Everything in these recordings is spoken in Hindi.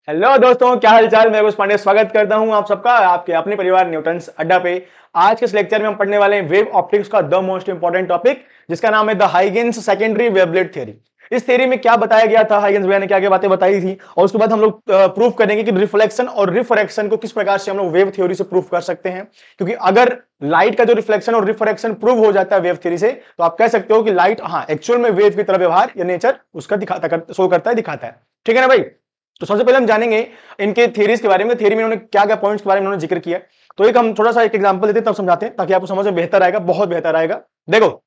हेलो दोस्तों, क्या हाल चाल। मैं कुछ पांडे स्वागत करता हूं आप सबका आपके अपने परिवार न्यूटन्स अड्डा पे। आज के इस लेक्चर में हम पढ़ने वाले हैं वेव ऑप्टिक्स का द मोस्ट इंपॉर्टेंट टॉपिक, जिसका नाम है द हाइगेन्स सेकेंडरी वेवलेट थ्योरी। इस थ्योरी में क्या बताया गया था, हाइगेन्स भैया ने क्या क्या बातें बताई थी, और उसके बाद हम लोग प्रूफ करेंगे कि रिफ्लेक्शन और रिफ्रैक्शन को किस प्रकार से हम लोग वेव थ्योरी से प्रूफ कर सकते हैं। क्योंकि अगर लाइट का जो रिफ्लेक्शन और रिफ्रैक्शन प्रूव हो जाता है वेव थ्योरी से, तो आप कह सकते हो कि लाइट हाँ एक्चुअल में वेव की तरह व्यवहार या नेचर उसका शो करता है, दिखाता है। ठीक है ना भाई। तो सबसे पहले हम जानेंगे इनके थ्योरीज के बारे में, थ्योरी में उन्होंने क्या क्या पॉइंट्स के बारे में उन्होंने जिक्र किया। तो एक हम थोड़ा सा एक एग्जांपल देते हैं तब समझाते हैं, ताकि आपको समझ में बेहतर आएगा, बहुत बेहतर आएगा। देखो,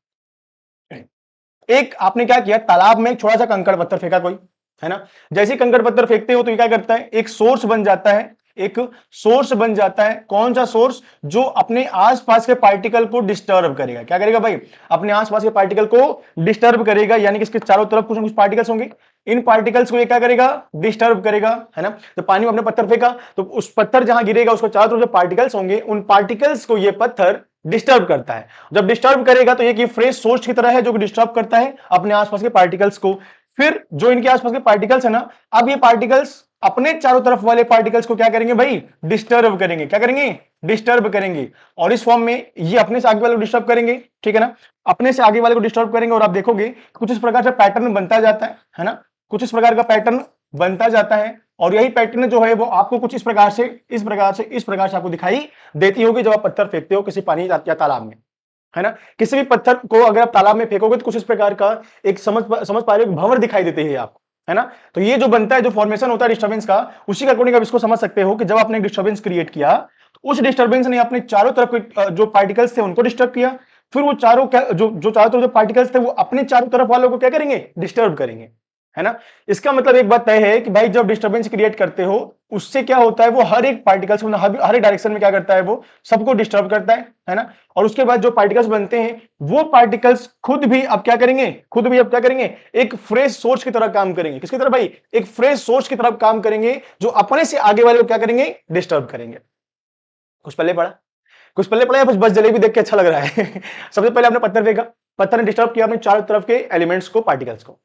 एक आपने क्या किया, तालाब में एक छोटा सा कंकड़ पत्थर फेंका कोई, है ना। जैसे ही कंकड़ पत्थर फेंकते हो तो ये क्या करता है, एक सोर्स बन जाता है। एक सोर्स बन जाता है। कौन सा सोर्स? जो अपने आसपास के पार्टिकल को डिस्टर्ब करेगा। क्या करेगा भाई? अपने आसपास के पार्टिकल को डिस्टर्ब करेगा, यानी कि इसके चारों तरफ कुछ ना कुछ पार्टिकल्स होंगे। इन पार्टिकल्स को ये क्या करेगा? डिस्टर्ब करेगा, है ना। तो पानी में अपने पत्थर फेंका, तो उस पत्थर जहां गिरेगा उसको चारों तरफ जो पार्टिकल्स होंगे, उन पार्टिकल्स को ये पत्थर डिस्टर्ब करता है। जब डिस्टर्ब करेगा तो ये फ्रेश सोर्स की तरह है, जो डिस्टर्ब करता है अपने आसपास के पार्टिकल्स को। फिर जो इनके आसपास के पार्टिकल्स है ना, अब ये पार्टिकल्स अपने चारों तरफ वाले पार्टिकल्स को क्या करेंगे भाई? डिस्टर्ब करेंगे। क्या करेंगे? डिस्टर्ब करेंगे। और इस फॉर्म में ये अपने से आगे वाले को डिस्टर्ब करेंगे, ठीक है ना। अपने से आगे वाले को डिस्टर्ब करेंगे, और आप देखोगे कुछ इस प्रकार से पैटर्न बनता जाता है ना। कुछ इस प्रकार का पैटर्न बनता जाता है, और यही पैटर्न जो है वो आपको कुछ इस प्रकार से आपको दिखाई देती होगी जब आप पत्थर फेंकते हो किसी पानी या तालाब में, है ना। किसी भी पत्थर को अगर आप तालाब में फेंकोगे तो कुछ इस प्रकार का एक समझ पा रहे हो, भंवर दिखाई देते हैं आपको, है ना। तो ये जो बनता है, जो फॉर्मेशन होता है डिस्टर्बेंस का, उसी के अकॉर्डिंग आप इसको समझ सकते हो कि जब आपने एक डिस्टर्बेंस क्रिएट किया तो उस डिस्टर्बेंस ने अपने चारों तरफ के जो पार्टिकल्स थे उनको डिस्टर्ब किया। फिर वो चारों जो चारों तरफ जो पार्टिकल्स थे वो अपने चारों तरफ वालों को क्या करेंगे? डिस्टर्ब करेंगे, है ना। इसका मतलब एक बात तय है कि भाई जब डिस्टर्बेंस क्रिएट करते हो, उससे क्या होता है, वो हर एक पार्टिकल्स हर एक डायरेक्शन में क्या करता है, वो सबको डिस्टर्ब करता है ना। और उसके बाद जो पार्टिकल्स बनते हैं, वो पार्टिकल्स खुद भी अब क्या करेंगे? एक फ्रेश सोर्स की तरह काम करेंगे। किसकी तरह भाई? एक फ्रेश सोर्स की तरह काम करेंगे, जो अपने से आगे वाले को क्या करेंगे? डिस्टर्ब करेंगे। कुछ पल्ले पड़ा? कुछ पल्ले पड़ा, या बस जलेबी देख के अच्छा लग रहा है? सबसे पहले आपने पत्थर फेंका, पत्थर ने डिस्टर्ब किया अपने चारों तरफ के एलिमेंट्स को, पार्टिकल्स को।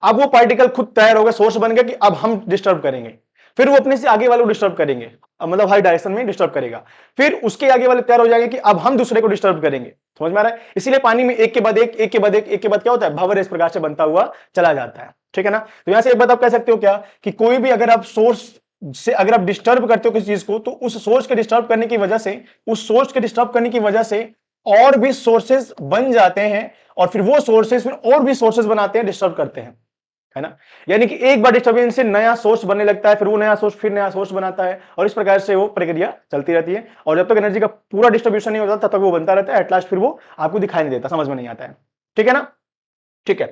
अब वो पार्टिकल खुद तैयार होगा, सोर्स बन गया कि अब हम डिस्टर्ब करेंगे। फिर वो अपने से आगे वाले को डिस्टर्ब करेंगे, मतलब हर डायरेक्शन में डिस्टर्ब करेगा। फिर उसके आगे वाले तैयार हो जाएंगे कि अब हम दूसरे को डिस्टर्ब करेंगे। समझ में आ रहा है? इसीलिए पानी में एक के बाद एक, एक के बाद एक, एक के बाद क्या होता है, भंवर इस प्रकार से बनता हुआ चला जाता है। ठीक है ना। तो यहां से एक बात आप कह सकते हो क्या, कि कोई भी अगर आप सोर्स से अगर आप डिस्टर्ब करते हो किसी चीज को, तो उस सोर्स के डिस्टर्ब करने की वजह से, उस सोर्स के डिस्टर्ब करने की वजह से और भी सोर्सेज बन जाते हैं, और फिर वो सोर्सेज फिर और भी सोर्सेज बनाते हैं, डिस्टर्ब करते हैं, है ना। यानी कि एक बार डिस्टर्बेंस से नया सोर्स बनने लगता है, फिर वो नया सोर्स फिर नया सोर्स बनाता है, और इस प्रकार से वो प्रक्रिया चलती रहती है। और जब तक एनर्जी का पूरा डिस्ट्रीब्यूशन नहीं होता तब तक वो बनता रहता है। एट लास्ट फिर वो आपको दिखाई नहीं देता, समझ में नहीं आता है। ठीक है ना। ठीक है।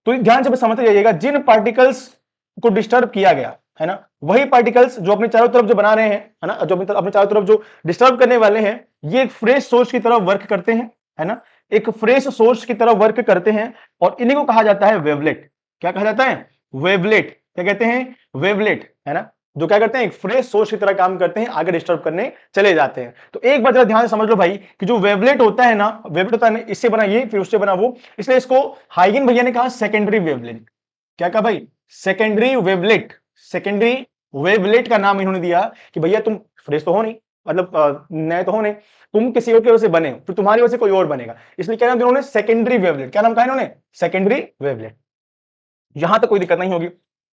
तो ध्यान से समझते जाइएगा, जिन पार्टिकल्स को डिस्टर्ब किया गया, है ना, वही पार्टिकल्स जो अपने चारों तरफ जो बना रहे हैं, है ना, जो अपने चारों तरफ जो डिस्टर्ब करने वाले हैं, ये एक फ्रेश सोर्स की तरह वर्क करते हैं, है ना। एक फ्रेश सोर्स की तरह वर्क करते हैं, और इन्हीं को कहा जाता है वेवलेट। क्या कहा जाता है? वेवलेट। क्या कहते हैं? वेवलेट, है ना। जो क्या करते हैं, एक फ्रेश सोर्स की तरह काम करते हैं, आगे डिस्टर्ब करने चले जाते हैं। तो एक बात जरा ध्यान से समझ लो भाई, कि जो वेवलेट होता है ना, वेवलेट होता है ना, इससे बना ये फिर उससे बना वो, इसलिए इसको हाइगन भैया ने कहा सेकेंडरी वेवलेट। क्या कहा भाई? Secondary wavelet. सेकेंडरी वेवलेट का नाम इन्होंने दिया कि भैया तुम फ्रेश तो हो नहीं, मतलब नए तो हो नहीं, तुम किसी और की वजह से बने, फिर तुम्हारी वजह से कोई और बनेगा, इसलिए क्या नाम दिया उन्होंने? Secondary wavelet. क्या नाम कहा इन्होंने? Secondary wavelet. यहां तक कोई दिक्कत नहीं होगी।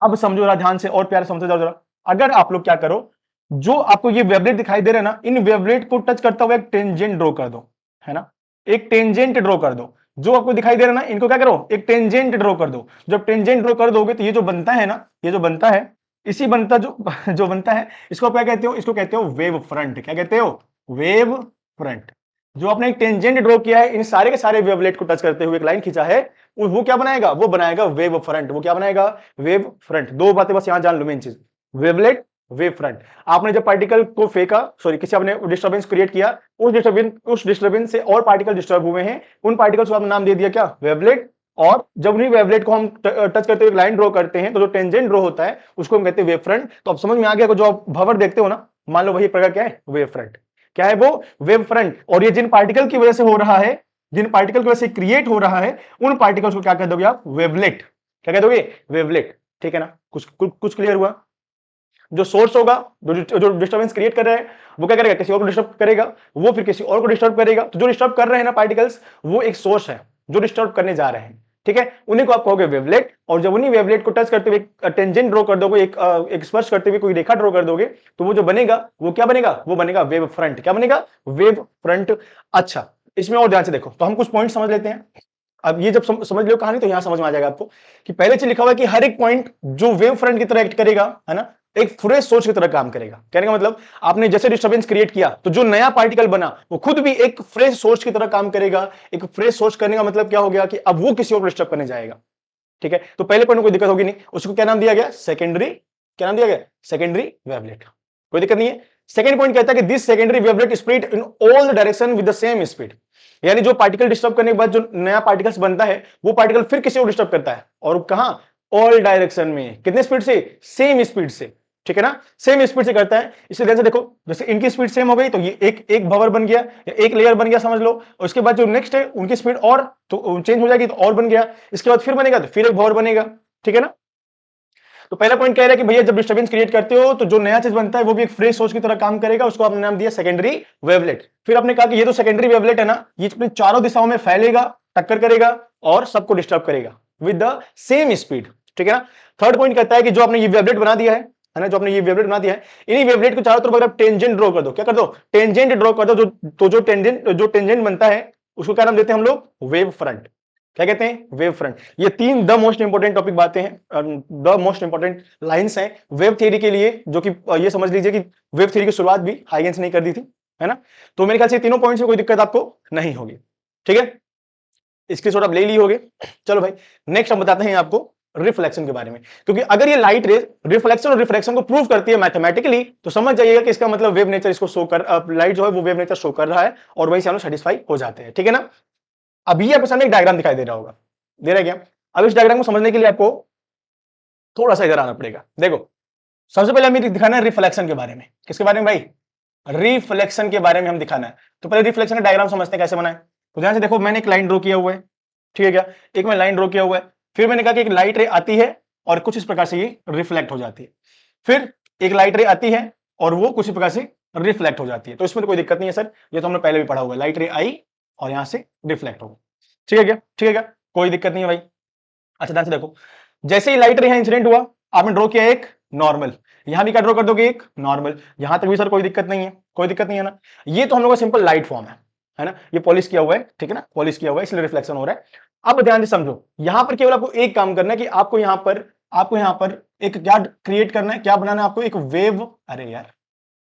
अब समझो जरा ध्यान से, और प्यार समझो जरा। अगर आप लोग क्या करो, जो आपको ये वेवलेट दिखाई दे रहे हैं ना, इन वेवलेट को टच करता हुआ एक टेंजेंट ड्रॉ कर दो, है ना। एक टेंजेंट ड्रॉ कर दो। जो आपको दिखाई दे रहा है ना, इनको क्या करो, एक टेंजेंट ड्रॉ कर दो। जब टेंजेंट ड्रॉ कर दोगे तो ये जो बनता है ना, ये जो बनता है, इसी बनता जो जो बनता है, इसको आप क्या कहते हो? इसको कहते हो वेव फ्रंट। क्या कहते हो? Wave front. जो आपने एक टेंजेंट ड्रॉ किया है, इन सारे के सारे वेवलेट को टच करते हुए एक लाइन खींचा है, वो क्या बनाएगा? वो बनाएगा वेव फ्रंट। वो क्या बनाएगा? Wave front. दो बातें बस यहां जान लो, मेन चीज, वेवलेट, वेव फ्रंट। आपने जब पार्टिकल को फेंका, सॉरी किसी आपने डिस्टर्बेंस क्रिएट किया, उस डिस्टर्बेंस से और पार्टिकल डिस्टर्ब हुए हैं, उन पार्टिकल्स को आपने नाम दे दिया क्या? वेवलेट। और जब उन्हीं वेवलेट को हम टच करते हुए लाइन ड्रॉ करते हैं, तो जो टेंजेंट ड्रॉ होता है उसको हम कहते हैं वेव फ्रंट। तो अब समझ में आ गया, जो आप भंवर देखते हो ना, मान लो वही प्रकार क्या है? Wave front. क्या है वो? Wave front. और ये जिन पार्टिकल की वजह से हो रहा है, जिन पार्टिकल की वजह से क्रिएट हो रहा है, उन पार्टिकल्स को क्या कह दोगे आप? वेवलेट। क्या कह दोगे? वेवलेट। ठीक है ना। कुछ कुछ क्लियर हुआ? जो सोर्स होगा, जो डिस्टर्बेंस क्रिएट कर रहा है, वो क्या करेगा, किसी और को डिस्टर्ब करेगा, वो फिर किसी और को डिस्टर्ब करेगा। तो जो डिस्टर्ब कर रहे हैं ना पार्टिकल्स, वो एक सोर्स है जो डिस्टर्ब करने जा रहे हैं, ठीक है, उन्हीं को आप कहोगे वेवलेट। और जब उन्हीं वेवलेट को टच करते हुए टेंजेंट ड्रॉ कर दोगे, एक स्पर्श करते हुए कोई रेखा ड्रॉ कर दोगे, तो वो जो बनेगा वो क्या बनेगा, वो बनेगा वेव फ्रंट। क्या बनेगा, वेव फ्रंट। अच्छा, इसमें और ध्यान से देखो, तो हम कुछ पॉइंट समझ लेते हैं। अब ये जब समझ लो कहानी, तो यहां समझ में आ जाएगा आपको कि पहले चीज लिखा हुआ है कि हर एक पॉइंट जो वेव फ्रंट की तरह एक्ट करेगा, है ना, एक फ्रेश सोर्स की तरह काम करेगा। कहने का मतलब, आपने जैसे डिस्टर्बेंस क्रिएट किया, तो जो नया पार्टिकल बना वो खुद भी एक फ्रेश सोर्स की तरह काम करेगा। एक फ्रेश सोर्स करने का मतलब क्या हो गया कि अब वो किसी और को डिस्टर्ब करने जाएगा, ठीक है। तो पहले पॉइंट में कोई दिक्कत होगी नहीं, उसको क्या नाम दिया गया, सेकेंडरी। क्या नाम दिया गया, सेकेंडरी वेवलेट। कोई दिक्कत नहीं है। सेकंड पॉइंट कहता है कि this secondary wavelet spread in all the direction with the same speed. यानी जो पार्टिकल डिस्टर्ब करने के बाद जो नया पार्टिकल्स बनता है, वो पार्टिकल फिर किसी को डिस्टर्ब करता है, और कहां, ऑल डायरेक्शन में। कितने स्पीड से, सेम स्पीड से, ठीक है ना, सेम स्पीड से करता है। इसलिए ध्यान से देखो, जैसे इनकी स्पीड सेम हो गई, तो ये एक भंवर बन गया या एक लेयर बन गया समझ लो। और उसके बाद जो नेक्स्ट है उनकी स्पीड और तो चेंज हो जाएगी, तो और बन गया। इसके बाद फिर बनेगा, तो फिर एक भंवर बनेगा, ठीक है ना। तो पहला पॉइंट कह रहा है कि भैया जब डिस्टर्बेंस क्रिएट करते हो, तो जो नया चीज बनता है वो भी एक फ्रेश सोर्स की तरह काम करेगा। उसको आपने नाम दिया सेकेंडरी वेवलेट। फिर आपने कहा कि ये तो सेकेंडरी वेवलेट है ना, ये अपनी चारों दिशाओं में फैलेगा, टक्कर करेगा और सबको डिस्टर्ब करेगा विद द सेम स्पीड, ठीक है ना। थर्ड पॉइंट कहता है कि जो आपने ये वेवलेट बना दिया है ना, जो आपने ये वेवलेट बना दिया है, इन्हीं वेवलेट को चारों तरफ अगर आप टेंजेंट ड्रॉ कर दो, क्या कर दो, टेंजेंट ड्रॉ कर दो, तो जो टेंजेंट बनता है उसको क्या नाम देते हैं हम लोग, वेव फ्रंट। क्या कहते हैं, वेव फ्रंट। ये तीन द मोस्ट इंपोर्टेंट टॉपिक बातें हैं, द मोस्ट इंपोर्टेंट लाइंस हैं वेव थ्योरी के लिए, जो कि ये समझ लीजिए कि वेव थ्योरी की शुरुआत भी हाइगेंस ने कर दी थी, है ना। तो मेरे ख्याल से तीनों पॉइंट्स में कोई दिक्कत आपको नहीं होगी, ठीक है। इसके शॉट आप ले लिए होगे। चलो भाई, नेक्स्ट हम बताते हैं आपको रिफ्लेक्शन के बारे में। क्योंकि अगर ये लाइट रे रिफ्लेक्शन और रिफ्रैक्शन को प्रूव करती है मैथमेटिकली, तो समझ जाइएगा कि इसका मतलब वेव नेचर इसको शो कर, लाइट जो है वो वेव नेचर शो कर रहा है, और वही से हम लोग सेटिस्फाई हो जाते हैं, ठीक है ना। अब ये आपके सामने एक डायग्राम दिखाई दे रहा होगा, दे रहा है क्या। अब इस डायग्राम को समझने के लिए आपको थोड़ा सा इधर आना पड़ेगा। देखो, सबसे पहले हमें दिखाना है रिफ्लेक्शन के बारे में। किसके बारे में भाई, रिफ्लेक्शन के बारे में हम दिखाना है। तो पहले रिफ्लेक्शन का डायग्राम समझते हैं कैसे बना है। तो ध्यान से देखो, मैंने एक लाइन ड्रॉ किया हुआ है, ठीक है क्या, एक मैं लाइन ड्रॉ किया हुआ है। फिर मैंने कहा कि एक लाइट रे आती है और कुछ इस प्रकार से ये रिफ्लेक्ट हो जाती है। फिर एक लाइट रे आती है और वो कुछ इस प्रकार से रिफ्लेक्ट हो जाती है। तो इसमें तो कोई दिक्कत नहीं है सर, ये तो हमने पहले भी पढ़ा हुआ है, लाइट रे आई और यहां से रिफ्लेक्ट हो गई, ठीक है क्या, ठीक है क्या, कोई दिक्कत नहीं है भाई। अच्छा ध्यान से देखो, जैसे ही लाइट रे यहां इंसिडेंट हुआ, आपने ड्रॉ किया एक नॉर्मल, यहां भी क्या ड्रॉ कर दोगे, एक नॉर्मल। यहां तक भी सर कोई दिक्कत नहीं है, कोई दिक्कत नहीं है ना। ये तो हम लोग का सिंपल लाइट फॉर्म है ना, ये पॉलिश किया हुआ है, ठीक है ना, पॉलिश किया हुआ है इसलिए रिफ्लेक्शन हो रहा है। अब ध्यान से समझो, यहां पर केवल आपको एक काम करना है कि आपको यहां पर एक क्या क्रिएट करना है, क्या बनाना है आपको, एक वेव, अरे यार,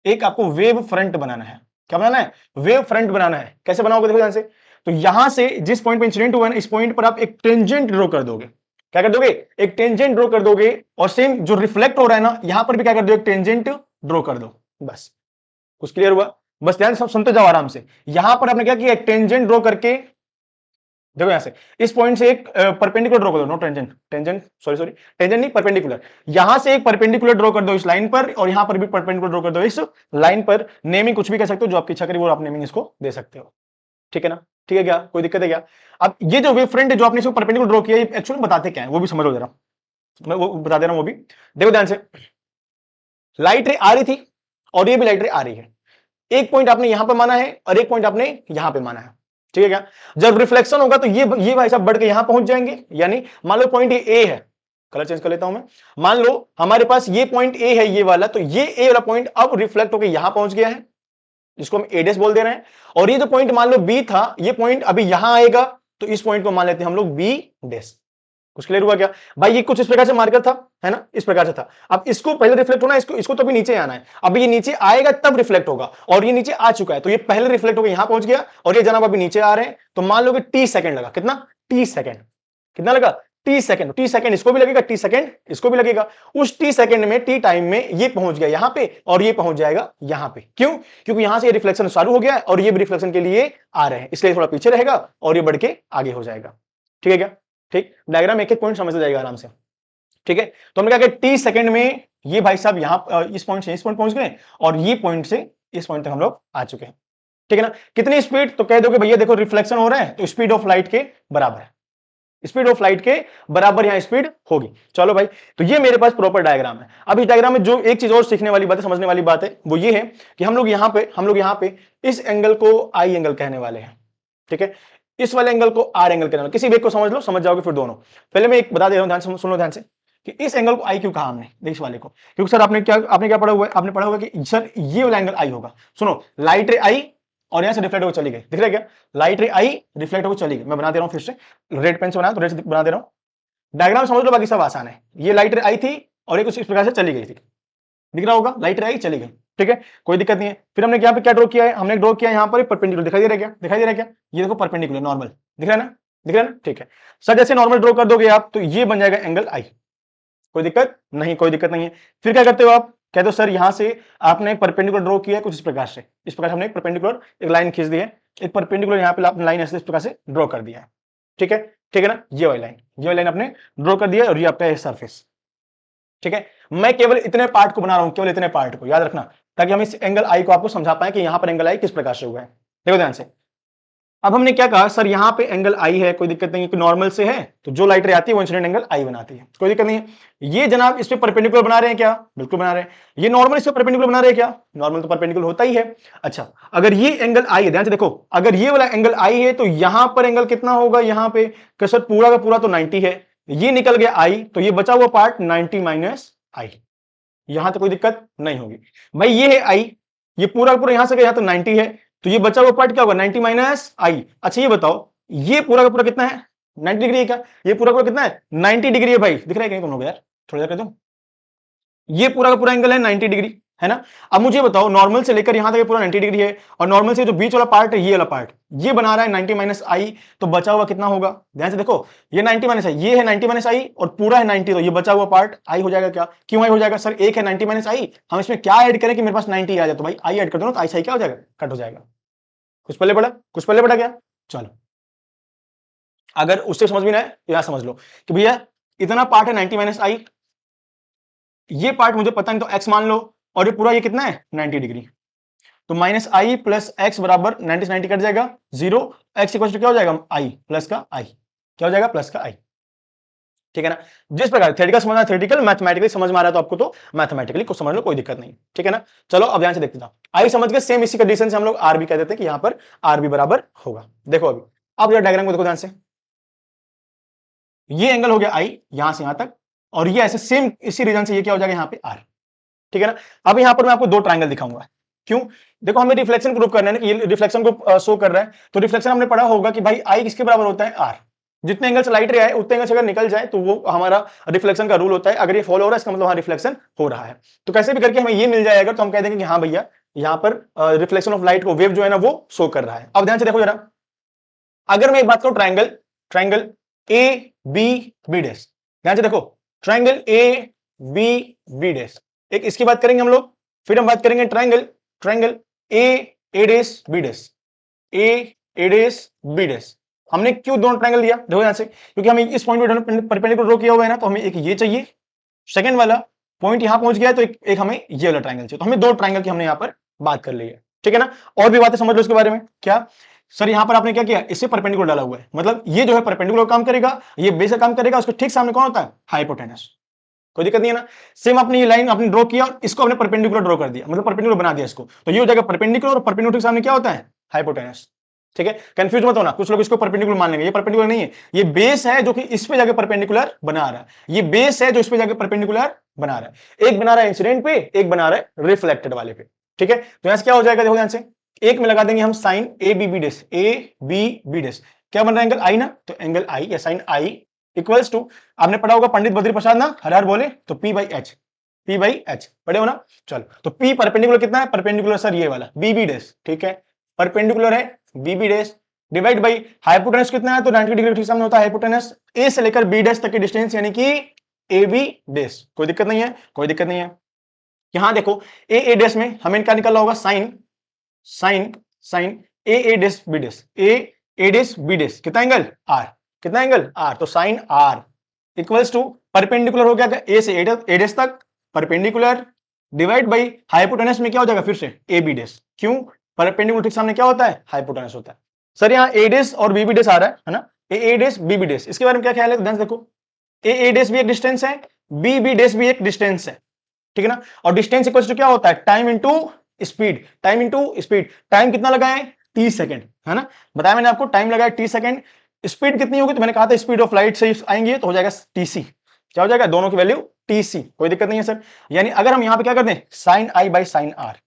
एक आपको वेव फ्रंट बनाना है। क्या बनाना है, वेव फ्रंट बनाना है। कैसे बनाओगे, देखो ध्यान से। तो यहां से जिस पॉइंट पे इंसिडेंट हुआ है ना, इस पॉइंट पर आप एक टेंजेंट ड्रॉ कर दोगे। क्या कर दोगे, एक टेंजेंट ड्रॉ कर दोगे। और सेम जो रिफ्लेक्ट हो रहा है ना, यहां पर भी क्या कर दो, एक टेंजेंट ड्रॉ कर दो। बस, कुछ क्लियर हुआ। बस ध्यान से सुनते जाओ आराम से। यहां पर आपने क्या किया, एक टेंजेंट ड्रॉ करके, देखो यहां से इस पॉइंट से एक परपेंडिकुलर ड्रॉ कर दो, no tangent, tangent sorry tangent नहीं, परपेंडिकुलर। यहां से एक परपेंडिकुलर ड्रॉ कर दो इस लाइन पर, और यहां पर भी परपेंडिकुलर ड्रॉ कर दो इस लाइन पर। नेमिंग कुछ भी कर सकते हो, जो आपकी इच्छा करी वो आप नेमिंग इसको दे सकते हो, ठीक है ना, ठीक है क्या, कोई दिक्कत है क्या। अब ये जो वेव फ्रंट है जो आपने इसको परपेंडिकुलर ड्रॉ किया, ये एक्चुअली बताते क्या है वो भी समझ लो जरा, मैं वो बता दे रहा हूं वो भी। देखो ध्यान से, लाइट रे आ रही थी और ये भी लाइट रे आ रही है। एक पॉइंट आपने यहां पर माना है और एक पॉइंट आपने यहां पे माना है, ठीक है क्या। जब रिफ्लेक्शन होगा तो ये भाई साहब बढ़ के यहां पहुंच जाएंगे। यानी मान लो पॉइंट ए है, कलर चेंज कर लेता हूं मैं। मान लो हमारे पास ये पॉइंट ए है, ये वाला, तो ये ए वाला पॉइंट अब रिफ्लेक्ट होकर यहां पहुंच गया है, जिसको हम ए डैश बोल दे रहे हैं। और ये जो पॉइंट मान लो बी था, ये पॉइंट अभी यहां आएगा, तो इस पॉइंट को मान लेते हैं हम लोग बी डैश। कुछ क्लियर हुआ क्या भाई, ये कुछ इस प्रकार से मार्कर था, है ना, इस प्रकार से था। अब इसको पहले रिफ्लेक्ट होना है, इसको तो भी नीचे आना है। अब ये नीचे आएगा तब रिफ्लेक्ट होगा, और ये नीचे आ चुका है, तो ये पहले रिफ्लेक्ट होकर यहां पहुंच गया, और ये जनाब अभी नीचे आ रहे हैं। तो मान लो कि टी सेकंड लगा, कितना, टी सेकंड, कितना लगा, टी सेकंड। टी सेकंड इसको भी लगेगा, टी सेकंड इसको भी लगेगा। उस टी सेकंड में, टी टाइम में ये पहुंच गया यहां पे, और ये पहुंच जाएगा यहां पे। क्यों, क्योंकि यहां से रिफ्लेक्शन चालू हो गया है और ये भी रिफ्लेक्शन के लिए आ रहे हैं, इसलिए थोड़ा पीछे रहेगा और ये बढ़ के आगे हो जाएगा, ठीक है क्या, ठीक। डायग्राम एक एक पॉइंट समझ जाएगा आराम से, ठीक है। तो हमने कहा कि टी सेकंड में ये भाई साहब यहां इस पॉइंट से इस पॉइंट पहुंच गए, और ये पॉइंट से इस पॉइंट तक हम लोग आ चुके हैं, ठीक है ना। कितनी स्पीड, तो कह दोगे भैया देखो रिफ्लेक्शन हो रहा है तो स्पीड ऑफ लाइट के बराबर है। स्पीड ऑफ लाइट के बराबर यहां स्पीड होगी। चलो भाई, तो ये मेरे पास प्रॉपर डायग्राम है। अब इस डायग्राम में जो एक चीज और सीखने वाली बात है, समझने वाली बात है, वो ये है कि हम लोग यहां पे इस एंगल को आई एंगल कहने वाले हैं, ठीक है। इस वाले एंगल को आर एंगल कहने वाले, किसी भी एक को समझ लो, समझ जाओगे फिर दोनों। पहले मैं एक बता दे रहा हूं, ध्यान से सुन लो ध्यान से, कि इस एंगल को आई क्यों कहा हमने, इस वाले को, क्योंकि सर आपने क्या पढ़ा हुआ है, आपने पढ़ा होगा कि सर ये वाला एंगल आई होगा। सुनो, लाइट रे आई और यहां से रिफ्लेक्ट होकर चली गई, दिख रहा है क्या, लाइट रे आई रिफ्लेक्ट होकर चली गई। मैं बना दे रहा हूं फिर से, रेड पेन से बनाया तो रेड से बना दे रहा हूं। डायग्राम समझ लो, बाकी सब आसान है। ये लाइट रे आई थी और एक इस प्रकार से चली गई थी, दिख रहा होगा, लाइट रे आई चली गई, ठीक है, कोई दिक्कत नहीं है। फिर हमने यहाँ पे क्या ड्रॉ किया है, हमने ड्रॉ किया यहाँ पर परपेंडिकुलर, दिखाई दे रहा है क्या, दिखाई दे रहा है क्या, ये देखो परपेंडिकुलर नॉर्मल, दिख रहा है ना, दिख रहा है ना, ठीक है। सर जैसे नॉर्मल ड्रॉ कर दोगे आप तो ये बन जाएगा एंगल आई, कोई दिक्कत नहीं, कोई दिक्कत नहीं है। फिर क्या करते हो आप, कहते हो सर यहां से आपने परपेंडिकुलर ड्रॉ किया है कुछ इस प्रकार से, इस प्रकार हमने परपेंडिकुलर एक लाइन खींच दी है, एक परपेंडिकुलर यहाँ पे आपने लाइन ऐसे इस प्रकार से ड्रॉ कर दिया है, ठीक है, ठीक है ना, ये वाली लाइन आपने ड्रॉ कर दिया और ये आपका सरफेस, ठीक है। मैं केवल इतने पार्ट को बना रहा हूं, केवल इतने पार्ट को याद रखना, ताकि हम इस एंगल आई को आपको समझा पाए कि यहां पर एंगल आई किस प्रकार से हुआ है। देखो ध्यान से, अब हमने क्या कहा, सर यहां पे एंगल आई है, कोई दिक्कत नहीं है, नॉर्मल से है तो जो लाइट रे आती है वो इंसिडेंट एंगल आई बनाती है, कोई दिक्कत नहीं है। ये जनाब इस पे परपेंडिकुलर बना रहे हैं क्या, बिल्कुल बना रहे हैं। ये नॉर्मल इस पे परपेंडिकुलर बना रहे हैं क्या, नॉर्मल तो परपेंडिकुलर होता ही है। अच्छा, अगर ये एंगल आई है, ध्यान से देखो, अगर ये वाला एंगल आई है तो यहां पर एंगल कितना होगा, यहां पे कि सर पूरा का पूरा तो 90 है, ये निकल गया आई, तो ये बचा हुआ पार्ट 90 माइनस आई, यहां तो कोई दिक्कत नहीं होगी। भाई ये है आई, ये पूरा पूरा यहां से गया तो 90 है, तो ये बचा हुआ पार्ट क्या होगा, 90 माइनस आई। अच्छा ये बताओ, ये पूरा का पूरा कितना है, 90 डिग्री है क्या, ये पूरा पूरा कितना है, 90 डिग्री है भाई, दिख रहा है कहीं तुम लोग यार, थोड़ा देर कर दो, ये पूरा का पूरा एंगल है 90 डिग्री, है ना। अब मुझे बताओ, नॉर्मल से लेकर यहां तक पूरा 90 डिग्री है, और नॉर्मल से जो बीच वाला पार्ट है, ये वाला पार्ट ये बना रहा है 90 माइनस आई, तो बचा हुआ कितना होगा, ध्यान से देखो, ये 90 माइनस आई, ये है 90 माइनस आई और पूरा है 90, तो ये बचा हुआ पार्ट आई हो जाएगा क्या, क्यों आई हो जाएगा, सर एक है 90 माइनस आई, हम इसमें क्या ऐड करें कि मेरे पास 90 आ जाए, तो भाई आई ऐड कर दो ना, तो आई सही क्या हो जाएगा, कट हो जाएगा। कुछ पहले पढ़ा, कुछ पहले पढ़ा क्या, चलो, अगर उससे समझ में ना आए तो यहां समझ लो कि भैया इतना पार्ट है 90 माइनस आई, ये पार्ट मुझे पता नहीं तो एक्स मान लो, और ये पूरा ये कितना है 90 डिग्री, तो माइनस आई प्लस एक्स बराबर 90 से 90 कट जाएगा, जीरो, एक्स इक्वल टू क्या हो जाएगा, आई प्लस का आई, क्या हो जाएगा, प्लस का आई, ठीक है ना। जिस प्रकार थ्योरेटिकल समझना थ्योरेटिकल, मैथमेटिकली समझ में आ रहा है तो आपको तो मैथमेटिकली को समझ लो, कोई दिक्कत नहीं, ठीक है ना। चलो अब ध्यान से देखते हैं, आई समझ के सेम इसी कंडीशन से हम लोग आर भी कह देते हैं कि यहां पर आर भी बराबर होगा। देखो अभी, अब ये डायग्राम को देखो ध्यान से, ये एंगल हो गया आई यहां से यहां तक, और ये ऐसे सेम इसी रीजन से ये क्या हो जाएगा यहाँ पे आर, ठीक है ना। अब यहां पर मैं आपको दो ट्रायंगल दिखाऊंगा, क्यों, देखो हमें रिफ्लेक्शन प्रूफ करना है ना, ये रिफ्लेक्शन को शो कर रहा है, तो रिफ्लेक्शन हमने पढ़ा होगा कि भाई आई किसके बराबर होता है, आर, जितने एंगल से लाइट रे आए उतने एंगल से अगर निकल जाए तो वो हमारा रिफ्लेक्शन का रूल होता है, अगर ये फॉलो हो रहा है इसका मतलब हाँ रिफ्लेक्शन हो रहा है। तो कैसे भी करके हमें ये मिल जाएगा तो हम कह देंगे कि हाँ भैया यहाँ पर रिफ्लेक्शन ऑफ लाइट को वेव जो है ना वो शो कर रहा है। अब ध्यान से देखो जरा, अगर मैं एक बात करूं, triangle triangle A B B dash, ध्यान से देखो, triangle A B B dash, एक इसकी बात करेंगे हम लोग, फिर हम बात करेंगे triangle triangle A dash B dash, A dash B dash. हमने क्यों दोनों ट्रायंगल लिया, देखो यहां से, क्योंकि हमें इस पॉइंट पे परपेंडिकुलर ड्रॉ किया हुआ है ना, तो हमें एक ये चाहिए, सेकंड वाला पॉइंट यहां पहुंच गया तो एक हमें ये वाला ट्रायंगल चाहिए, तो हमें दो ट्रायंगल की हमने यहां पर बात कर ली है, ठीक है ना। और भी बातें समझ लो इसके बारे में, क्या सर यहां पर आपने क्या किया, इससे परपेंडिकुलर डाला हुआ है, मतलब ये जो है परपेंडिकुलर काम करेगा, ये बेस का काम करेगा, उसके ठीक सामने कौन होता है, हाइपोटेनस, कोई दिक्कत नहीं है ना। सेम आपने ये लाइन आपने ड्रॉ किया और इसको आपने परपेंडिकुलर ड्रॉ कर दिया, मतलब परपेंडिकुलर बना दिया इसको, तो ये हो जाएगा परपेंडिकुलर, और परपेंडिकुलर के सामने क्या होता है, हाइपोटेनस, ठीक है। कंफ्यूज मत होना, कुछ लोग इसको परपेंडिकुलर मान लेंगे, ये परपेंडिकुलर नहीं है, ये बेस है जो कि इस पे जाके परपेंडिकुलर बना रहा है, ये बेस है जो इस पे जाके परपेंडिकुलर बना रहा है, एक बना रहा है इंसिडेंट पे, एक बना रहा है रिफ्लेक्टेड वाले पे, ठीक है। तो यहां से क्या हो जाएगा, देखो ध्यान से, एक में लगा देंगे हम sine A B B dash, A B B dash, क्या बन रहा है एंगल आई ना, तो एंगल आई या साइन आई इक्वल्स टू, आपने पढ़ा होगा पंडित बद्री प्रसाद ना, हर हर बोले तो P by H, P by H पढ़े हो ना। चलो, तो पी परपेंडिकुलर कितना है, परपेंडिकुलर सर ये वाला बी बी डेस, ठीक है, परपेंडिकुलर है B B dash, divide by hypotenuse कितना है, तो 90 डिग्री ठीक सामने होता है हाइपोटेनस, ए से लेकर बी डेस तक की डिस्टेंस यानी कि ए बी डेस, कोई दिक्कत नहीं है, कोई दिक्कत नहीं है। यहां देखो ए डेस में हमें क्या निकलना होगा, sine sine sine A dash B dash, A dash B dash, कितना एंगल आर, कितना एंगल आर, तो sine R equals to perpendicular हो गया ए से ए डेस तक परपेंडिकुलर, डिवाइड बाई हाइपोटेनस में क्या हो जाएगा फिर से ए बी डेस, क्यों, परपेंडिकुलर ठीक सामने क्या होता है, हाइपोटेनस होता है। सर यहाँ ए डेस और बी बी डेस आ रहा है ना, ए डैश बी बी डैश, इसके बारे में क्या ख्याल है? ध्यान से देखो, ए डैश भी एक डिस्टेंस है, बी बी डैश भी एक डिस्टेंस है, ठीक है ना। और डिस्टेंस इक्वल टू क्या होता है? Time into speed, time into speed. Time कितना लगा है? 30 सेकंड, है ना, बताया मैंने आपको, टाइम लगा है 30 सेकंड। स्पीड कितनी होगी? तो मैंने कहा था स्पीड ऑफ लाइट से आएंगे तो हो जाएगा टीसी। क्या हो जाएगा? दोनों की वैल्यू टीसी, कोई दिक्कत नहीं है सर। यानी अगर हम यहां पे क्या कर दें, sine I by sine R,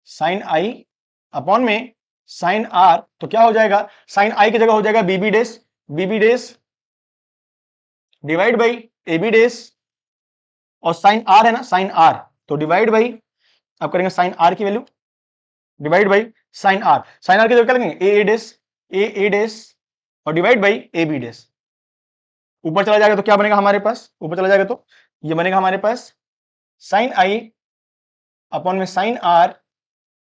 sine I upon में साइन आर, तो क्या हो जाएगा? साइन आई की जगह हो जाएगा BB dash, BB dash divide by AB dash, और साइन आर है ना, साइन आर, तो डिवाइड बाई, आप करेंगे साइन आर की value divide by sine R, sine R की जगह क्या लगेंगे? ए डेस, ए डेस, और divide by A B dash. ऊपर चला जाएगा तो क्या बनेगा हमारे पास? ऊपर चला जाएगा तो ये बनेगा हमारे पास साइन आई अपॉन में साइन आर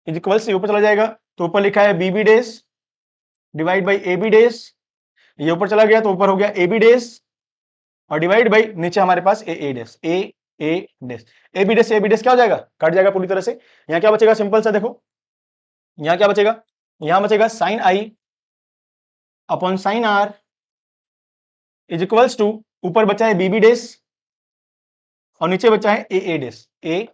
इज इक्वल से, ऊपर चला जाएगा तो ऊपर लिखा है B B dash divide by A B dash, ये ऊपर चला गया तो ऊपर हो गया ए बी डेस, और डिवाइड बाई नीचे हमारे पास ए dash, A dash, A B dash, A B dash क्या हो जाएगा? कट जाएगा पूरी तरह से। यहां क्या बचेगा? सिंपल सा देखो, यहां क्या बचेगा? यहां बचेगा sine I upon sine R is equals to, ऊपर बचा है बीबी डेस और नीचे बचा है ए डेस, ए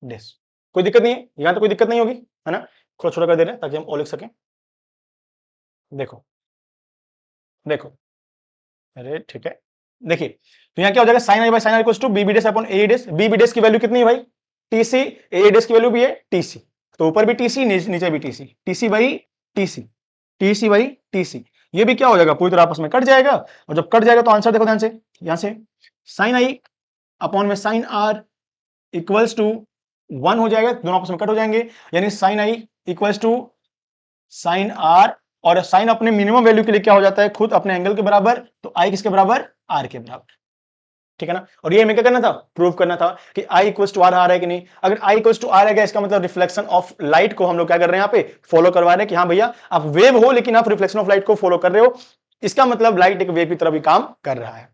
डेस। कोई दिक्कत नहीं है, यहां तो कोई दिक्कत नहीं होगी, है ना। थोड़ा छोटा कर दे रहे हैं ताकि हम और लिख सकें। देखो देखो, अरे ठीक है, देखिए तो यहां क्या हो जाएगा? Sine I by sine R equals to BB dash upon A dash. BB dash की वैल्यू कितनी है भाई? टीसी। ए डेस की वैल्यू भी है टीसी, तो ऊपर भी टीसी नीचे भी TC, TC by TC, TC by TC. ये भी क्या हो जाएगा? पूरी तरह आपस में कट जाएगा, और जब कट जाएगा तो आंसर देखो ध्यान से, यहां से साइन आई अपॉन में साइन आर इक्वल्स टू 1 हो जाएगा, दोनों आपस में कट हो जाएंगे, यानी sine I equals to sine R, और साइन अपने मिनिमम वैल्यू के लिए क्या हो जाता है? खुद अपने एंगल के बराबर, तो आई किसके बराबर? आर के बराबर, ठीक है ना। और ये हमें क्या करना था? प्रूव करना था कि आई इक्वल्स टू आर आ रहा है कि नहीं। अगर आई इक्वल्स टू आर आ गया, इसका मतलब रिफ्लेक्शन ऑफ लाइट को हम लोग क्या कर रहे हैं? यहाँ पे फॉलो करवा रहे हैं कि हाँ भैया आप वेव हो लेकिन आप रिफ्लेक्शन ऑफ लाइट को फॉलो कर रहे हो, इसका मतलब लाइट एक वेव की तरह भी काम कर रहा है,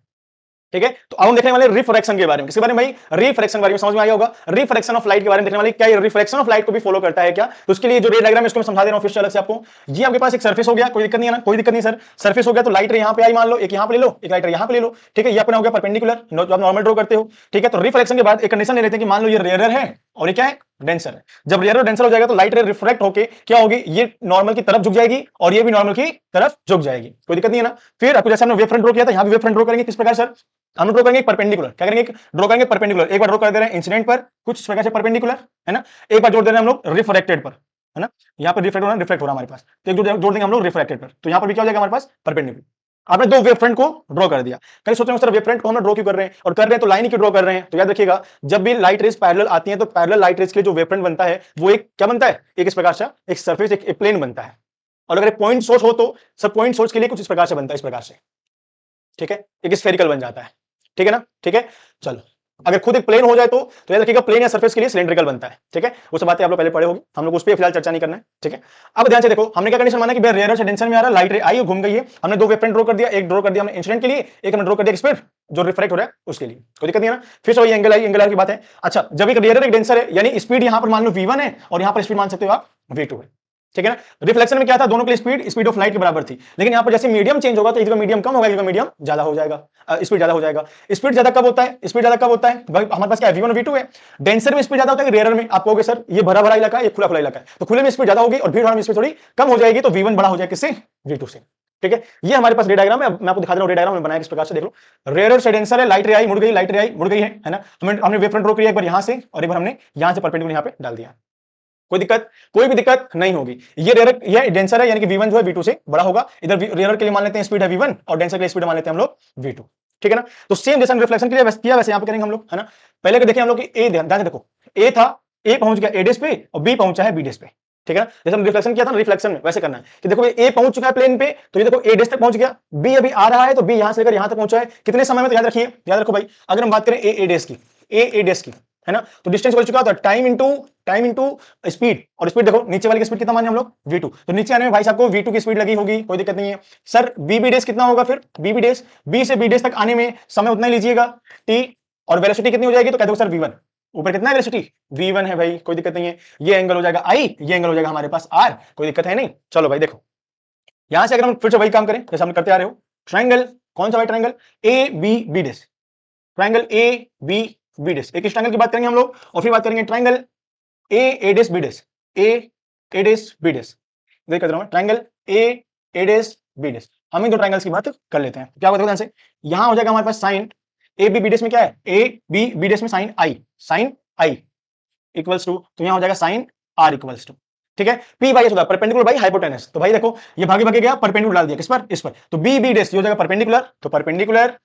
ठीक है। तो अब हम देखने वाले रिफ्रैक्शन के बारे में। किसके बारे में भाई? रिफ्रैक्शन के बारे में। समझ में आया होगा, रिफ्रैक्शन ऑफ लाइट के बारे में देखने वाले। क्या ये रिफ्रैक्शन ऑफ लाइट को भी फॉलो करता है क्या? तो उसके लिए जो रे डायग्राम है इसको मैं समझा दे रहा हूं फिर से अलग से आपको। ये आपके पास एक सरफेस हो गया, कोई दिक्कत नहीं है ना, कोई दिक्कत नहीं सर। सरफेस हो गया तो लाइट रे यहां पे आई, मान लो एक यहां पे ले लो, एक लाइट रे यहां पे ले लो, ठीक है। ये अपना हो गया परपेंडिकुलर, जो आप नॉर्मल ड्रॉ करते हो, ठीक है। तो रिफ्रैक्शन के बाद एक कंडीशन ले लेते हैं कि मान लो ये रेयरर है और ये क्या है? डेंसर है। जब रेयर और डेंसर हो जाएगा तो लाइट रे रिफ्रैक्ट होके क्या होगी? ये नॉर्मल की तरफ झुक जाएगी और ये भी नॉर्मल की तरफ झुक जाएगी, कोई दिक्कत नहीं है ना। फिर आपको जैसे हमने वेव फ्रंट ड्रॉ किया था, यहां भी वेव फ्रंट ड्रॉ करेंगे। किस प्रकार सर? हम ड्रॉ करेंगे परपेंडिकुलर। क्या करेंगे? ड्रॉ करेंगे परपेंडिकुलर। एक बार ड्रॉ कर दे रहे हैं इंसिडेंट पर, कुछ इस प्रकार से परपेंडिकुलर, है ना। एक बार जोड़ दे रहे हैं हम लोग रिफ्रैक्टेड पर, है ना। यहाँ पर रिफ्लेक्ट हो रहा है, रिफ्लेक्ट हो रहा है हमारे पास, तो एक जोड़ देंगे हम लोग रिफ्रैक्टेड पर, तो यहाँ पर भी क्या हो जाएगा हमारे पास? परपेंडिकुलर। आपने दो वेव फ्रंट को ड्रॉ कर दिया। कहीं सोच रहे हो सर वेव फ्रंट को हम ड्रॉ क्यों कर रहे हैं, और कर रहे हैं तो लाइन क्यों ड्रॉ कर रहे हैं? तो याद रखिएगा, जब भी लाइट रेज पैरेलल आती है तो पैरेलल लाइट रेज के लिए जो वेव फ्रंट बनता है वो एक क्या बनता है? एक इस प्रकार से एक सरफेस, एक प्लेन बनता है। और अगर पॉइंट सोर्स हो तो सर पॉइंट सोर्स के लिए कुछ इस प्रकार से बनता है, इस प्रकार से, ठीक है, एक स्फेरिकल बन जाता है, ठीक है ना, ठीक है। चलो, अगर खुद एक प्लेन हो जाए तो याद रखिएगा प्लेन या सरफेस के लिए सिलेंड्रिकल बनता है, ठीक है। वो सब बातें आप लोग पहले पढ़े होंगे, हम लोग उस पर फिलहाल चर्चा नहीं करना है, ठीक है। अब ध्यान से देखो, हमने क्या कंडीशन माना कि रेयर से डेंसर में आ रहा है, लाइट रे आई घूम गई है, हमने दो वेव फ्रंट ड्रॉ कर दिया, एक ड्रॉ कर दिया हमने इंसिडेंट के लिए, एक हमने ड्रॉ कर दिया स्पीड जो रिफ्लेक्ट हो रहा है उसके लिए, कोई दिक्कत नहीं है ना। फिर से वही एंगल आई, एंगल की बात है। अच्छा, जब एक रेयर एक डेंसर है, यानी स्पीड यहां पर मान लो v1 है और यहां पर स्पीड मान सकते हो आप v2 है, ठीक है ना। रिफ्लेक्शन में क्या था? दोनों के लिए स्पीड ऑफ लाइट के बराबर थी, लेकिन यहां पर जैसे मीडियम चेंज होगा तो एक जगह मीडियम कम होगा, एक जगह मीडियम ज्यादा हो जाएगा, स्पीड ज्यादा हो जाएगा। स्पीड ज्यादा कब होता है? स्पीड ज्यादा कब होता है भाई? हमारे पास क्या है? v1 v2 है। डेंसर में स्पीड ज्यादा होता है, रेयर में आप कहोगे सर ये भरा भरा इलाका है, ये खुला खुला इलाका है, तो खुले में स्पीड ज्यादा होगी और भीड़ भाड़ में स्पीड थोड़ी कम हो जाएगी, तो v1 बड़ा हो जाएगा किससे? v2 से, ठीक है। ये हमारे पास रे डायग्राम है, मैं आपको दिखा दे रहा हूं रे डायग्राम में बनाया किस प्रकार से, देख लो। रेयर से डेंसर है, लाइट रे आई मुड़ गई, लाइट रे आई मुड़ गई है ना। हमने वेव फ्रंट ड्रॉ किया एक बार यहां से और एक बार हमने यहां से परपेंडिकुलर यहां पे डाल दिया। कोई दिक्कत? कोई भी दिक्कत नहीं होगी। ये रेयर, ये डेंसर है, यानी कि v1 जो है v2 से बड़ा होगा। इधर रेयर के लिए मान लेते हैं स्पीड है v1 और डेंसर के लिए स्पीड मान लेते हैं हम लोग v2, ठीक है ना। तो सेम जैसे रिफ्लेक्शन के लिए वैसे किया वैसे यहां पे करेंगे हम लोग, है ना। पहले के देखिए हम लोग कि ए, ध्यान से देखो, ए था, ए पहुंच गया ए डेस पे और बी पहुंचा है बी डेस पे, ठीक है ना। जैसे हम रिफ्लेक्शन किया था, रिफ्लेक्शन में वैसे करना है कि देखो ए पहुंच चुका है प्लेन पे, तो ये देखो ए डेस तक पहुंच गया, बी अभी आ रहा है तो बी यहां से लेकर यहां तक पहुंचा है, कितने समय में? तो याद रखिए, याद रखो भाई, अगर हम बात करें ए डेस की, ए डेस की, है ना, तो डिस्टेंस बोल चुका होता है टाइम इंटू स्पीड, और स्पीड देखो नीचे वाली की स्पीड कितना माने हम लोग? v2, तो नीचे आने में भाई साहब को v2 की स्पीड लगी होगी, कोई दिक्कत नहीं है। सर बीबी डेस कितना होगा फिर? बीबी डेस, बी से बी डेस तक आने में समय उतना ही लीजिएगा t, और वेलोसिटी कितनी हो जाएगी? तो कहते हो सर v1, ऊपर कितना है वेलोसिटी? v1 है भाई, कोई दिक्कत नहीं है। ये एंगल हो जाएगा i, ये एंगल हो जाएगा हमारे पास r, कोई दिक्कत है नहीं। चलो भाई देखो, यहां से अगर हम फिर से वही काम करें जैसे हम करते आ रहे हो, ट्राइंगल कौन सा भाई, triangle A B B dash, triangle A B B dash, एक इस ट्राइंगल की बात करेंगे हम लोग, और फिर बात करेंगे triangle A dash B dash, A dash B dash, देख कर ट्राइंगल ए डेस बी डेस। हम इन दो ट्राइंगल्स की बात कर लेते हैं। क्या बताओ ध्यान से, यहां हो जाएगा हमारे पास sine A B B dash में क्या है, ए बी बी डेस में साइन आई इक्वल्स टू, तो यहां हो जाएगा साइन आर इक्वल्स टू, ठीक है। पी बाई एस होता है परपेंडिकुलर बाई हाइपोटेनस, तो भाई देखो ये भागे भागे गया, परपेंडिकुलर डाल दिया किस पर, इस पर, तो बी बी डेस हो जाएगा परपेंडिकुलर, तो परपेंडिकुलर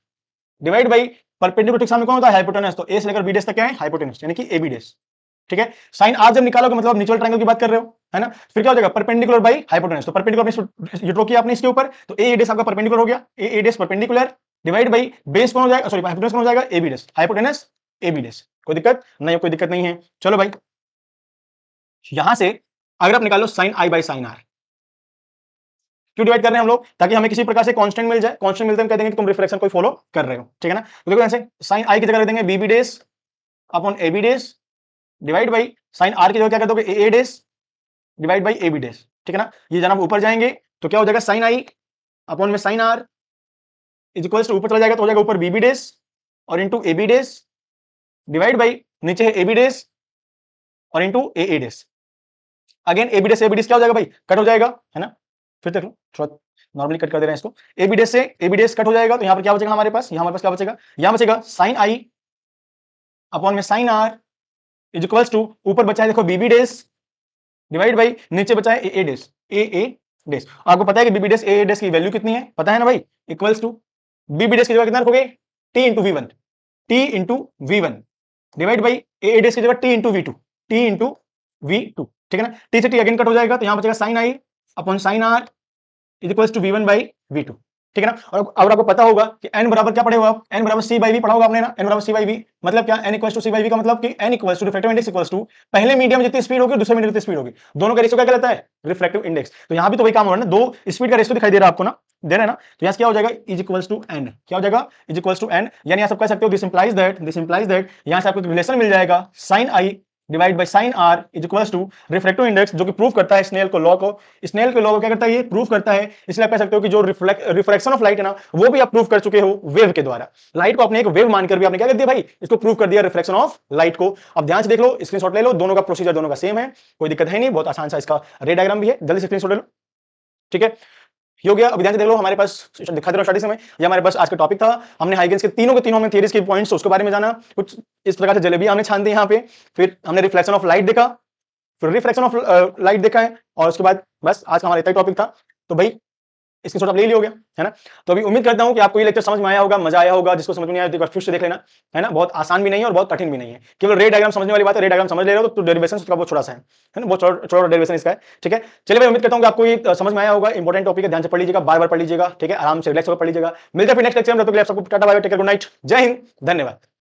डिवाइड बाई परपेंडिकुलर के सामने कौन होता है, हाइपोटेनस, तो ए से लेकर बी डेस तक क्या है, हाइपोटेनस, यानी कि ए बी डेस, ठीक है। साइन आर जब निकालोगे मतलब म्यूचुअल ट्रायंगल की बात कर रहे हो, है ना, फिर क्या हो जाएगा परपेंडिकुलर बाई हाइपोटेनस, तो परपेंडिकुलर ये ड्रॉ किया आपने इसके ऊपर, तो ए डेस आपका परपेंडिकुलर हो गया, A dash perpendicular divide by base कौन हो जाएगा, सॉरी हाइपोटेनस कौन हो जाएगा, A B dash, hypotenuse A B dash, कोई दिक्कत नहीं, कोई दिक्कत नहीं है। चलो भाई यहां से अगर आप निकालो sine I by sine R, क्यों डिवाइड कर रहे हैं हम लोग, ताकि हमें किसी प्रकार से कांस्टेंट मिल जाए, कांस्टेंट मिलते हम कह देंगे कि तुम रिफ्लेक्शन को फॉलो कर रहे हो, ठीक है ना। तो देखो ऐसे साइन आई की जगह रख देंगे B B dash upon A B dash divide by sine R की जगह क्या कर दोगे, A dash divide by A B dash, ठीक है ना। ये जनाब ऊपर जाएंगे तो क्या हो जाएगा, साइन आई अपॉन में sine R is equals to, ऊपर चला जाएगा तो हो जाएगा ऊपर बी बी डेस और into A B dash divide by नीचे है ए बी डेस और into A dash, again A B dash क्या हो जाएगा भाई, कट हो जाएगा, है ना। फिर देख लो थोड़ा नॉर्मली कट कर दे रहे हैं इसको, ए बी डेस से ए बी डेस कट हो जाएगा, तो यहां पर क्या बचेगा हमारे पास, यहां हमारे पास क्या बचेगा, यहां बचेगा साइन आई अपॉन में sine R is equals to, ऊपर बचा है देखो B B dash divide by नीचे बचा है ए डेस, ए डेस। आपको पता है कि बीबी डेस ए डेस की वैल्यू कितनी है, पता है ना भाई, इक्वल्स टू बीबी डेस की जगह कितना रखोगे, T into V one, T into V one divide by A dash की जगह T into V two, T into V two, ठीक है ना। टी से टी अगेन कट हो जाएगा, तो यहां बचेगा sine I upon sine R is equals to V one by V two, ठीक है ना। और अगर आपको पता होगा कि n बराबर क्या पढ़े हो आप, n बराबर सी बाई वी पढ़ा होगा आपने ना, n बराबर सी बाई वी मतलब क्या, n equals to C by V का मतलब कि n equals to refractive index equals to पहले मीडियम जितनी स्पीड होगी दूसरे मीडियम जितनी स्पीड होगी, दोनों का रेशियो क्या कहलाता है, रिफ्रैक्टिव इंडेक्स। तो यहां भी तो वही काम हो रहा है ना, दो स्पीड का रेशियो दिखाई दे रहा है आपको ना, दे रहा है ना, तो यहां क्या हो जाएगा इज इक्वल्स टू n, क्या हो जाएगा इज इक्वल्स टू n, यानी आप सब कह सकते हो दिस इंप्लाइज दैट यहां से आपको रिलेशन मिल जाएगा sine I divide by sine R is equals to refractive index, जो कि प्रूव करता है स्नेल को लॉ को, स्नेल के लॉ को क्या करता है, ये प्रूव करता है। इसलिए आप कह सकते हो कि जो रिफ्लेक्शन ऑफ लाइट है ना, वो भी आप प्रूव कर चुके हो वेव के द्वारा, लाइट को अपने एक वेव मानकर भी आपने क्या कर दिया भाई, इसको प्रूव कर दिया रिफ्लेक्शन ऑफ लाइट को। अब ध्यान से देख लो, स्क्रीनशॉट ले लो, दोनों का प्रोसीजर दोनों का सेम है, कोई दिक्कत है नहीं, बहुत आसान सा इसका रे डायग्राम भी है, जल्दी से स्क्रीनशॉट ले लो, ठीक है। ये हो गया। अब ध्यान से देख लो, हमारे पास दिखा दे रहा स्टार्टिंग में, ये हमारे पास आज का टॉपिक था। हमने हाइगेंस के तीनों हमने थियरीज के पॉइंट्स उसके बारे में जाना, कुछ इस प्रकार से जलेबी हमने छान दी यहाँ पे, फिर हमने रिफ्लेक्शन ऑफ लाइट देखा, फिर रिफ्लेक्शन ऑफ लाइट देखा है, और उसके बाद बस आज का हमारा इतना ही टॉपिक था। तो भाई इसके शॉट आप ले लियोगे, है ना। तो अभी उम्मीद करता हूं कि आपको ये लेक्चर समझ में आया होगा, मजा आया होगा। जिसको समझ में नहीं आया तो एक बार फिर से देख लेना, है ना। बहुत आसान भी नहीं है और बहुत कठिन भी नहीं है, केवल रे डायग्राम समझने वाली बात है। रे डायग्राम समझ ले रहे हो तो डेरिवेशन उसका बहुत छोटा सा है ना, बहुत छोटा डेरिवेशन इसका है, ठीक है। चलिए भाई, उम्मीद करता हूं कि आपको ये समझ में आया होगा। इंपॉर्टेंट टॉपिक है, ध्यान से पढ़ लीजिएगा, बार बार पढ़ लीजिएगा, ठीक है, आराम से रिलैक्स होकर पढ़ लीजिएगा। मिलते हैं फिर नेक्स्ट लेक्चर में, तब तक के लिए आप सबको tata bye bye, take care, good night, जय हिंद, धन्यवाद।